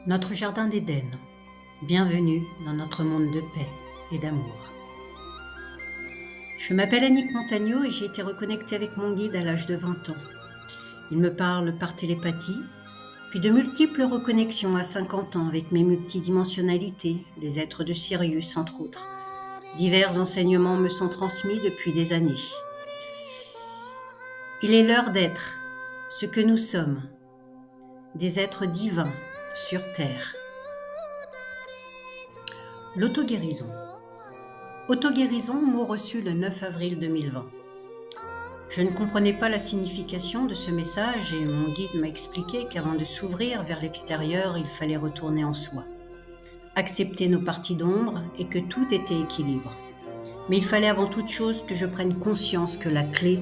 Notre jardin d'Éden. Bienvenue dans notre monde de paix et d'amour. Je m'appelle Annick Montagneau et j'ai été reconnectée avec mon guide à l'âge de 20 ans. Il me parle par télépathie, puis de multiples reconnexions à 50 ans avec mes multidimensionnalités, les êtres de Sirius entre autres. Divers enseignements me sont transmis depuis des années. Il est l'heure d'être ce que nous sommes, des êtres divins sur Terre. L'auto-guérison. Auto-guérison, mot reçu le 9 avril 2020. Je ne comprenais pas la signification de ce message et mon guide m'a expliqué qu'avant de s'ouvrir vers l'extérieur, il fallait retourner en soi. Accepter nos parties d'ombre et que tout était équilibre. Mais il fallait avant toute chose que je prenne conscience que la clé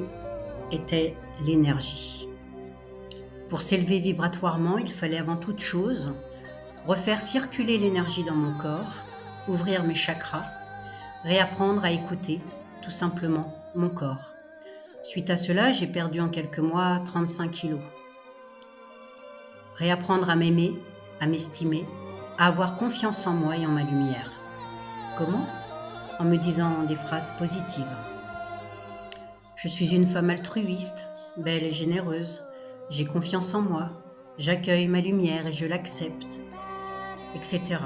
était l'énergie. Pour s'élever vibratoirement, il fallait avant toute chose refaire circuler l'énergie dans mon corps, ouvrir mes chakras, réapprendre à écouter, tout simplement, mon corps. Suite à cela, j'ai perdu en quelques mois 35 kilos. Réapprendre à m'aimer, à m'estimer, à avoir confiance en moi et en ma lumière. Comment ? En me disant des phrases positives. Je suis une femme altruiste, belle et généreuse. J'ai confiance en moi. J'accueille ma lumière et je l'accepte, etc.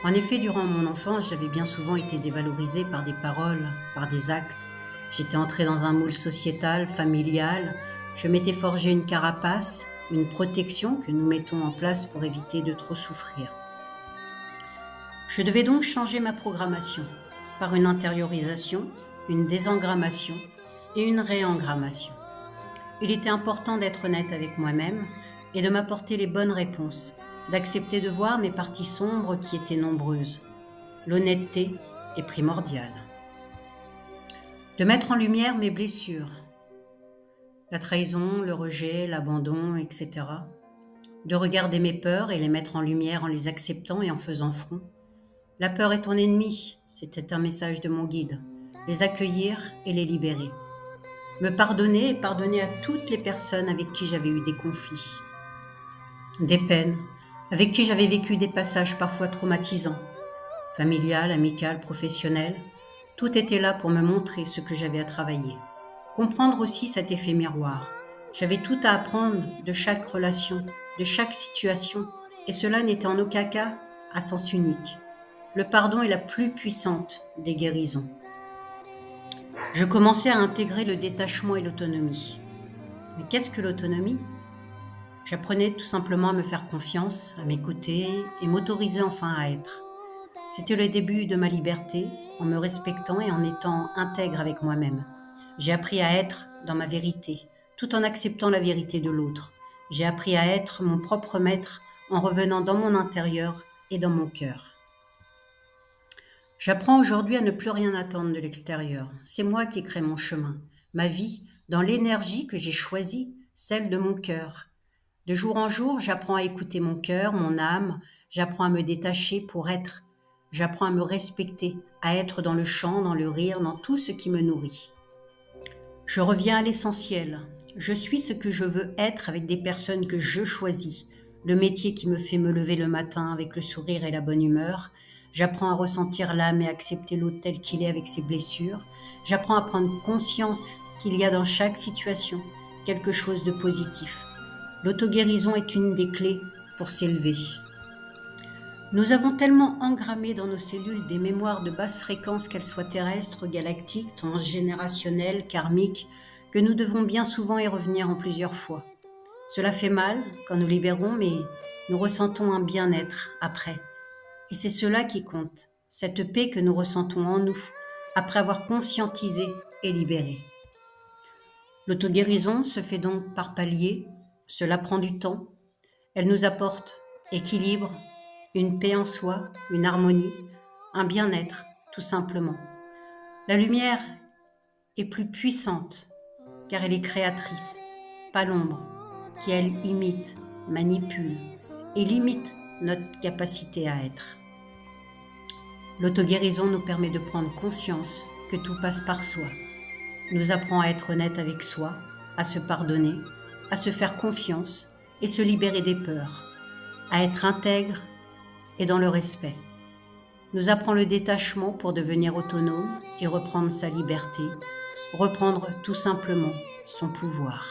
En effet, durant mon enfance, j'avais bien souvent été dévalorisée par des paroles, par des actes. J'étais entrée dans un moule sociétal, familial. Je m'étais forgé une carapace, une protection que nous mettons en place pour éviter de trop souffrir. Je devais donc changer ma programmation par une intériorisation, une désengrammation et une réengrammation. Il était important d'être honnête avec moi-même et de m'apporter les bonnes réponses, d'accepter de voir mes parties sombres qui étaient nombreuses. L'honnêteté est primordiale. De mettre en lumière mes blessures, la trahison, le rejet, l'abandon, etc. De regarder mes peurs et les mettre en lumière en les acceptant et en faisant front. La peur est ton ennemi, c'était un message de mon guide. Les accueillir et les libérer. Me pardonner et pardonner à toutes les personnes avec qui j'avais eu des conflits. Des peines, avec qui j'avais vécu des passages parfois traumatisants. Familial, amical, professionnel, tout était là pour me montrer ce que j'avais à travailler. Comprendre aussi cet effet miroir. J'avais tout à apprendre de chaque relation, de chaque situation, et cela n'était en aucun cas à sens unique. Le pardon est la plus puissante des guérisons. Je commençais à intégrer le détachement et l'autonomie. Mais qu'est-ce que l'autonomie ? J'apprenais tout simplement à me faire confiance, à m'écouter et m'autoriser enfin à être. C'était le début de ma liberté, en me respectant et en étant intègre avec moi-même. J'ai appris à être dans ma vérité, tout en acceptant la vérité de l'autre. J'ai appris à être mon propre maître en revenant dans mon intérieur et dans mon cœur. J'apprends aujourd'hui à ne plus rien attendre de l'extérieur. C'est moi qui crée mon chemin, ma vie, dans l'énergie que j'ai choisie, celle de mon cœur. De jour en jour, j'apprends à écouter mon cœur, mon âme, j'apprends à me détacher pour être. J'apprends à me respecter, à être dans le chant, dans le rire, dans tout ce qui me nourrit. Je reviens à l'essentiel. Je suis ce que je veux être avec des personnes que je choisis. Le métier qui me fait me lever le matin avec le sourire et la bonne humeur. J'apprends à ressentir l'âme et accepter l'autre tel qu'il est avec ses blessures. J'apprends à prendre conscience qu'il y a dans chaque situation quelque chose de positif. L'auto-guérison est une des clés pour s'élever. Nous avons tellement engrammé dans nos cellules des mémoires de basse fréquence, qu'elles soient terrestres, galactiques, transgénérationnelles, karmiques, que nous devons bien souvent y revenir en plusieurs fois. Cela fait mal quand nous libérons, mais nous ressentons un bien-être après. Et c'est cela qui compte, cette paix que nous ressentons en nous, après avoir conscientisé et libéré. L'auto-guérison se fait donc par paliers, cela prend du temps. Elle nous apporte équilibre, une paix en soi, une harmonie, un bien-être, tout simplement. La lumière est plus puissante, car elle est créatrice, pas l'ombre, qui elle imite, manipule et limite notre capacité à être. L'auto-guérison nous permet de prendre conscience que tout passe par soi, nous apprend à être honnête avec soi, à se pardonner, à se faire confiance et se libérer des peurs. à être intègre et dans le respect, nous apprend le détachement pour devenir autonome et reprendre sa liberté, reprendre tout simplement son pouvoir.